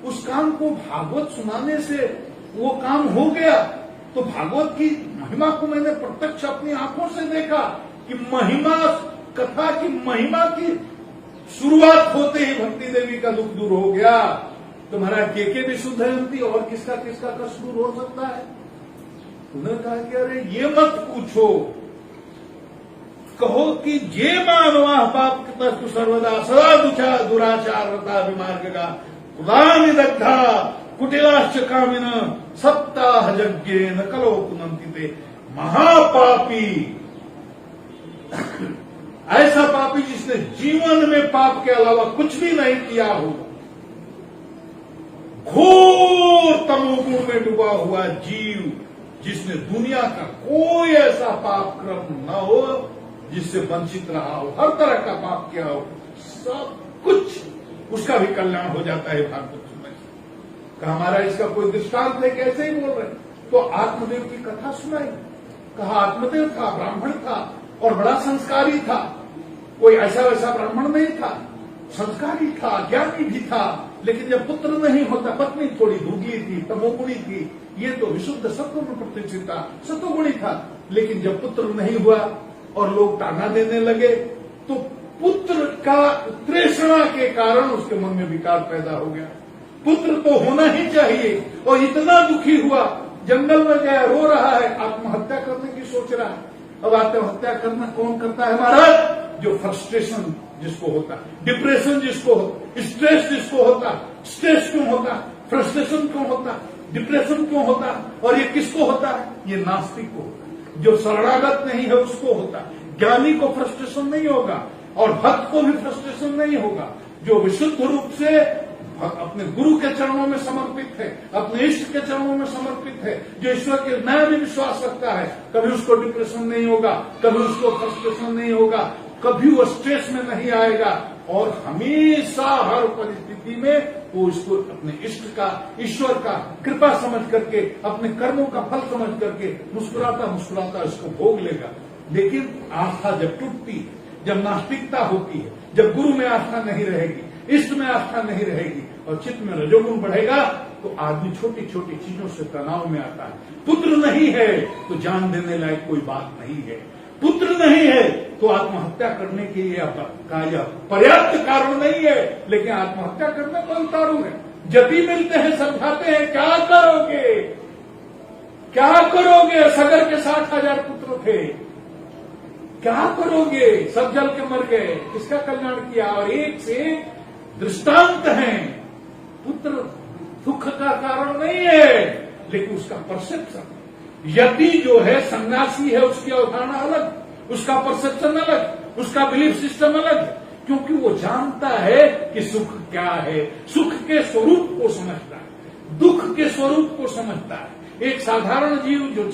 उस काम को भागवत सुनाने से वो काम हो गया। तो भागवत की महिमा को मैंने प्रत्यक्ष अपनी आंखों से देखा कि महिमा, कथा की महिमा की शुरुआत होते ही भक्ति देवी का दुख दूर हो गया। तो महाराज के भी शुद्धयंती, और किसका किसका कष्ट दूर हो सकता है? उन्होंने कहा कि अरे ये मत पूछो, कहो कि जे मानवा पाप तस्तु सर्वदा सदा दुराचारता विमार्गा उदानी दग्धा कुटिलाश्च कामिन सप्ताह यज्ञे न कलो पुनंति ते। महापापी, ऐसा पापी जिसने जीवन में पाप के अलावा कुछ भी नहीं किया हो, घोर तमोगुण में डूबा हुआ जीव, जिसने दुनिया का कोई ऐसा पाप क्रम न हो जिससे वंचित रहा हो, हर तरह का पाप किया हो, सब कुछ उसका भी कल्याण हो जाता है भागवत सुनने से। कहा हमारा इसका कोई दृष्टांत है, कैसे ही बोल रहे? तो आत्मदेव की कथा सुनाई। कहा आत्मदेव था, ब्राह्मण था और बड़ा संस्कारी था। कोई ऐसा वैसा ब्राह्मण नहीं था, संस्कारी था, ज्ञानी भी था। लेकिन जब पुत्र नहीं होता, पत्नी थोड़ी दुर्गली थी, तमोगुणी थी, ये तो विशुद्ध सत्व में प्रतिष्ठित था, सत्वगुणी था। लेकिन जब पुत्र नहीं हुआ और लोग ताना देने लगे, तो पुत्र का तृष्णा के कारण उसके मन में विकार पैदा हो गया। पुत्र तो होना ही चाहिए, और इतना दुखी हुआ, जंगल में गया, रो रहा है, आत्महत्या करने की सोच रहा है। अब आत्महत्या करना कौन करता है महाराज? जो फ्रस्ट्रेशन जिसको होता, डिप्रेशन जिसको होता, स्ट्रेस जिसको होता। स्ट्रेस क्यों होता? फ्रस्ट्रेशन क्यों होता? डिप्रेशन क्यों होता? और ये किसको होता है? ये नास्तिक को होता है। जो शरणागत नहीं है उसको होता है। ज्ञानी को फ्रस्ट्रेशन नहीं होगा, और भक्त को भी फ्रस्ट्रेशन नहीं होगा। जो विशुद्ध रूप से अपने गुरु के चरणों में समर्पित है, अपने इष्ट के चरणों में समर्पित है, जो ईश्वर के न्याय में विश्वास रखता है, कभी उसको डिप्रेशन नहीं होगा, कभी उसको फ्रस्ट्रेशन नहीं होगा, कभी वो स्ट्रेस में नहीं आएगा, और हमेशा हर परिस्थिति में वो इसको अपने इष्ट का, ईश्वर का कृपा समझ करके, अपने कर्मों का फल समझ करके मुस्कुराता मुस्कुराता इसको भोग लेगा। लेकिन आस्था जब टूटती, जब नास्तिकता होती है, जब गुरु में आस्था नहीं रहेगी, इष्ट में आस्था नहीं रहेगी, और चित्त में रजोगुण बढ़ेगा, तो आदमी छोटी छोटी चीजों से तनाव में आता है। पुत्र नहीं है तो जान देने लायक कोई बात नहीं है, पुत्र नहीं है तो आत्महत्या करने के लिए यह पर्याप्त कारण नहीं है, लेकिन आत्महत्या करने पर उतारू है। जति मिलते हैं, समझाते हैं, क्या करोगे, क्या करोगे? सगर के 60,000 पुत्र थे, क्या करोगे? सब जल के मर गए, किसका कल्याण किया? और एक से एक दृष्टांत हैं। पुत्र दुख का कारण नहीं है, लेकिन उसका परसेप्शन। यति जो है, सन्यासी है, उसकी अवधारणा अलग, उसका परसेप्शन अलग, उसका बिलीफ सिस्टम अलग, क्योंकि वो जानता है कि सुख क्या है, सुख के स्वरूप को समझता है, दुख के स्वरूप को समझता है। एक साधारण जीव जो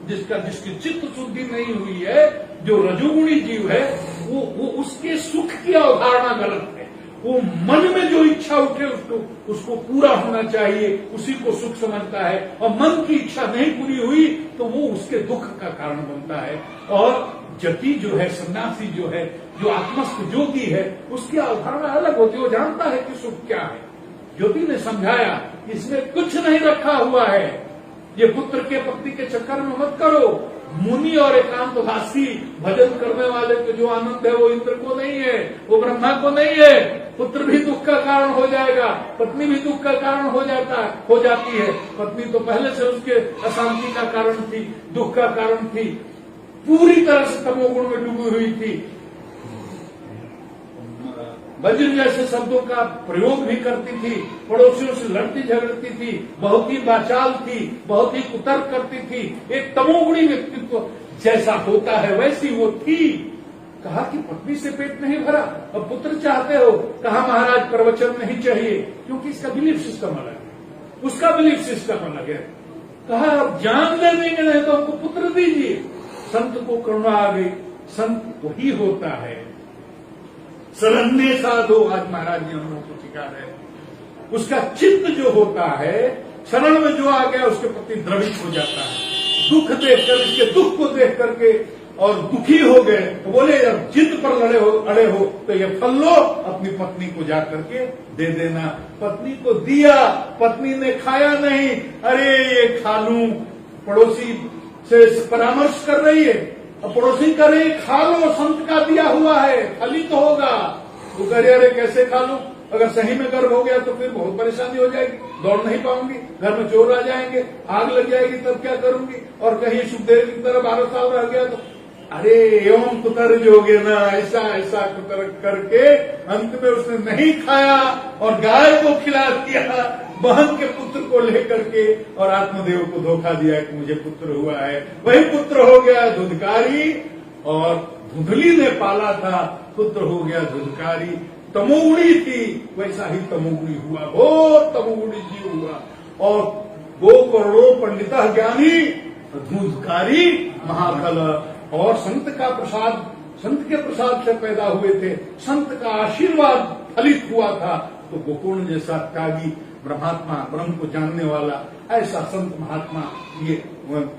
जिसकी चित्त शुद्धि नहीं हुई है, जो रजोगुणी जीव है, वो उसके सुख की अवधारणा गलत है। वो मन में जो इच्छा उठे उसको पूरा होना चाहिए, उसी को सुख समझता है, और मन की इच्छा नहीं पूरी हुई तो वो उसके दुख का कारण बनता है। और जति जो है, सन्यासी जो है, जो आत्मस्थ ज्योति है, उसकी अवधारणा अलग होती है। वो जानता है कि सुख क्या है। ज्योति ने समझाया इसमें कुछ नहीं रखा हुआ है, ये पुत्र के पत्नी के चक्कर में मत करो। मुनि और एकांतवासी भजन करने वाले को जो आनंद है वो इंद्र को नहीं है, वो ब्रह्मा को नहीं है। पुत्र भी दुख का कारण हो जाएगा, पत्नी भी दुख का कारण हो जाती है। पत्नी तो पहले से उसके अशांति का कारण थी, दुख का कारण थी, पूरी तरह से तमोगुण में डूबी हुई थी, वज्र जैसे शब्दों का प्रयोग भी करती थी, पड़ोसियों से लड़ती झगड़ती थी, बहुत ही वाचाल थी, बहुत ही कुतर्क करती थी। एक तमोगुणी व्यक्तित्व जैसा होता है वैसी वो थी। कहा कि पत्नी से पेट नहीं भरा, अब पुत्र चाहते हो। कहा महाराज प्रवचन नहीं चाहिए, क्योंकि इसका बिलीफ सिस्टम अलग है, उसका बिलीफ सिस्टम अलग है। कहा अब जान ले देंगे नहीं तो हमको पुत्र दीजिए। संत को करुणा आ गई। संत वही होता है शरण्य साधो, आज महाराज जी हम लोगों को सिखा रहे हैं। उसका चित्त जो होता है शरण में जो आ गया उसके प्रति द्रवित हो जाता है। दुख देखकर, इसके दुख को देख करके और दुखी हो गए तो बोले जब जिद पर अड़े हो तो ये फल लो, अपनी पत्नी को जा करके दे देना। पत्नी को दिया, पत्नी ने खाया नहीं, अरे ये खा लूं, पड़ोसी से परामर्श कर रही है, अब पड़ोसी कह रही खा लो, संत का दिया हुआ है, फलित होगा। वो कह रही अरे कैसे खा लूं, अगर सही में गर्भ हो गया तो फिर बहुत परेशानी हो जाएगी, दौड़ नहीं पाऊंगी, घर में चोर आ जाएंगे, आग लग जाएगी, तब क्या करूंगी। और कहीं सुखदेव की तरह 12 साल रह गया तो अरे एवं कुतर जो हो गया ना, ऐसा ऐसा कुतर करके अंत में उसने नहीं खाया और गाय को खिला दिया, बहन के पुत्र को लेकर के, और आत्मदेव को धोखा दिया कि मुझे पुत्र हुआ है। वही पुत्र हो गया धुंधकारी, और धुंधली ने पाला था, पुत्र हो गया धुंधकारी। तमोगुणी थी, वैसा ही तमोगुणी हुआ, बहुत तमोगुणी जीव हुआ। और 2 करोड़ पंडिता ज्ञानी, धुंधकारी महाकल। और संत का प्रसाद, संत के प्रसाद से पैदा हुए थे, संत का आशीर्वाद फलित हुआ था। तो गोकुल जैसा त्यागी ब्रह्मात्मा, ब्रह्म को जानने वाला ऐसा संत महात्मा ये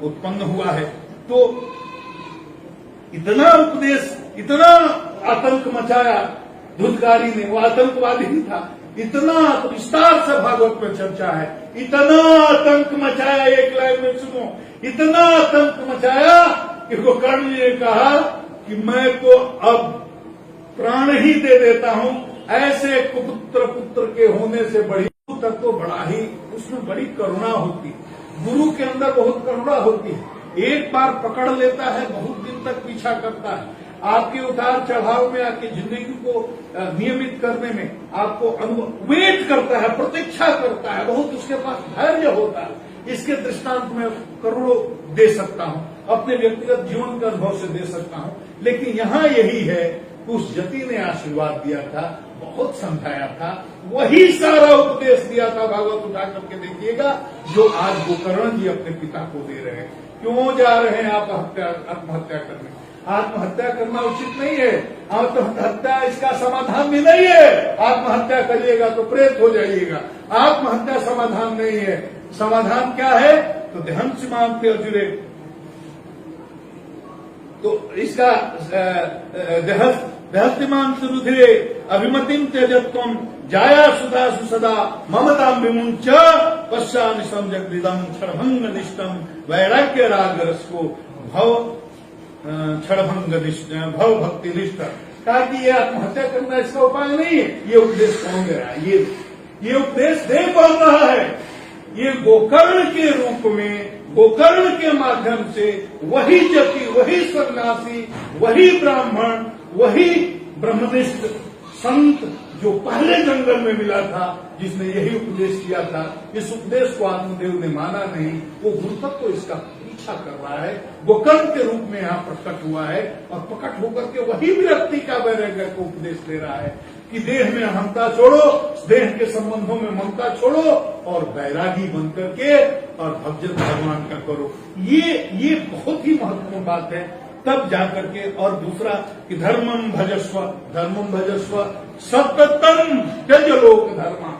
उत्पन्न हुआ है। तो इतना उपदेश, इतना आतंक मचाया धुंधकारी ने, वो आतंकवादी नहीं था, इतना विस्तार से भागवत में चर्चा है, इतना आतंक मचाया, एक लाइन में सुनो, इतना आतंक मचाया कि गोकर्ण जी ने कहा कि मैं तो अब प्राण ही दे देता हूं, ऐसे कुपुत्र पुत्र के होने से बड़ी तक तो बड़ा ही उसमें बड़ी करुणा होती है, गुरु के अंदर बहुत करुणा होती है। एक बार पकड़ लेता है, बहुत दिन तक पीछा करता है, आपके उतार चढ़ाव में, आपकी जिंदगी को नियमित करने में आपको वेट करता है, प्रतीक्षा करता है, बहुत उसके पास धैर्य होता है। इसके दृष्टांत में करोड़ों दे सकता हूं, अपने व्यक्तिगत जीवन के अनुभव से दे सकता हूं। लेकिन यहाँ यही है, उस जति ने आशीर्वाद दिया था, बहुत समझाया था, वही सारा उपदेश दिया था। भागवत उठा करके देखिएगा, जो आज गोकर्ण जी अपने पिता को दे रहे हैं। क्यों जा रहे हैं आप आत्महत्या करने? आत्महत्या करना उचित नहीं है, आत्महत्या इसका समाधान भी नहीं है। आत्महत्या करिएगा तो प्रेत हो जाइएगा, आत्महत्या समाधान नहीं है। समाधान क्या है? तो देहंस मांगते अजुरे, तो इसका देहस्तिमान सुरुधिरे अभिमतिम त्यजत्वम जाया सुधा सुसदा ममताम विमुंच पश्चामि सम्यग्विदं क्षणभंग निष्ठम वैराग्य राग रस को भव क्षणभंग भव भक्ति निष्ठ। कहा कि ये आत्महत्या करना इसका उपाय नहीं है। ये उपदेश कौन दे रहा है? ये उपदेश दे कौन रहा है? ये गोकर्ण के रूप में, गोकर्ण के माध्यम से वही जति, वही सन्यासी, वही ब्राह्मण, वही ब्रह्मनिष्ठ संत जो पहले जंगल में मिला था, जिसने यही उपदेश किया था। इस उपदेश को आत्मदेव ने माना नहीं, वो गुरुतत्व तो इसका पीछा कर रहा है, गोकर्ण के रूप में यहाँ प्रकट हुआ है, और प्रकट होकर के वही व्यक्ति का वैराग्य को उपदेश दे रहा है कि देह में अहंता छोड़ो, देह के संबंधों में ममता छोड़ो, और वैरागी बन करके और भजन भगवान का करो। ये बहुत ही महत्वपूर्ण बात है। तब जाकर के, और दूसरा कि धर्मम भजस्व सततम त्यज लोक धर्मा।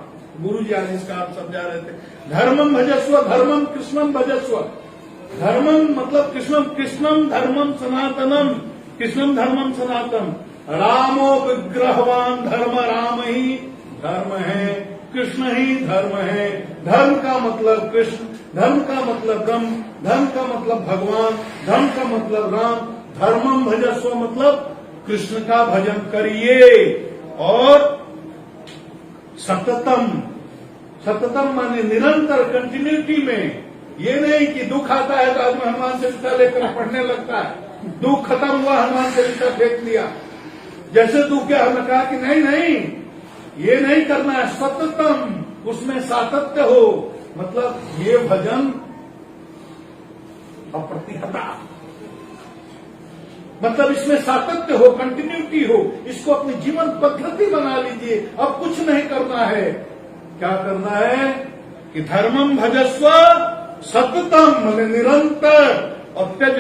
गुरु जी आज इसका आप समझा रहे थे। धर्मम भजस्व, धर्मम कृष्णम भजस्व। धर्मम मतलब कृष्णम धर्मम सनातनम, कृष्णम धर्मम सनातन। रामो विग्रहवान धर्म, राम ही धर्म है, कृष्ण ही धर्म है। धर्म का मतलब कृष्ण, धर्म का मतलब ब्रह्म, धर्म का मतलब भगवान, धर्म का मतलब राम। धर्मम भजस्व मतलब कृष्ण का भजन करिए। और सततम, सततम माने निरंतर, कंटिन्यूटी में। ये नहीं कि दुख आता है तो आदमी हनुमान चालीसा लेकर पढ़ने लगता है, दुख खत्म हुआ हनुमान चालीसा फेंक दिया। जैसे दुख क्या, हमने कहा कि नहीं, ये नहीं करना है। सततम, उसमें सातत्य हो, मतलब ये भजन अप्रतिहता, मतलब इसमें सातत्य हो, कंटिन्यूटी हो, इसको अपनी जीवन पद्धति बना लीजिए। अब कुछ नहीं करना है। क्या करना है कि धर्मम भजस्व सततम, निरंतर, और त्यज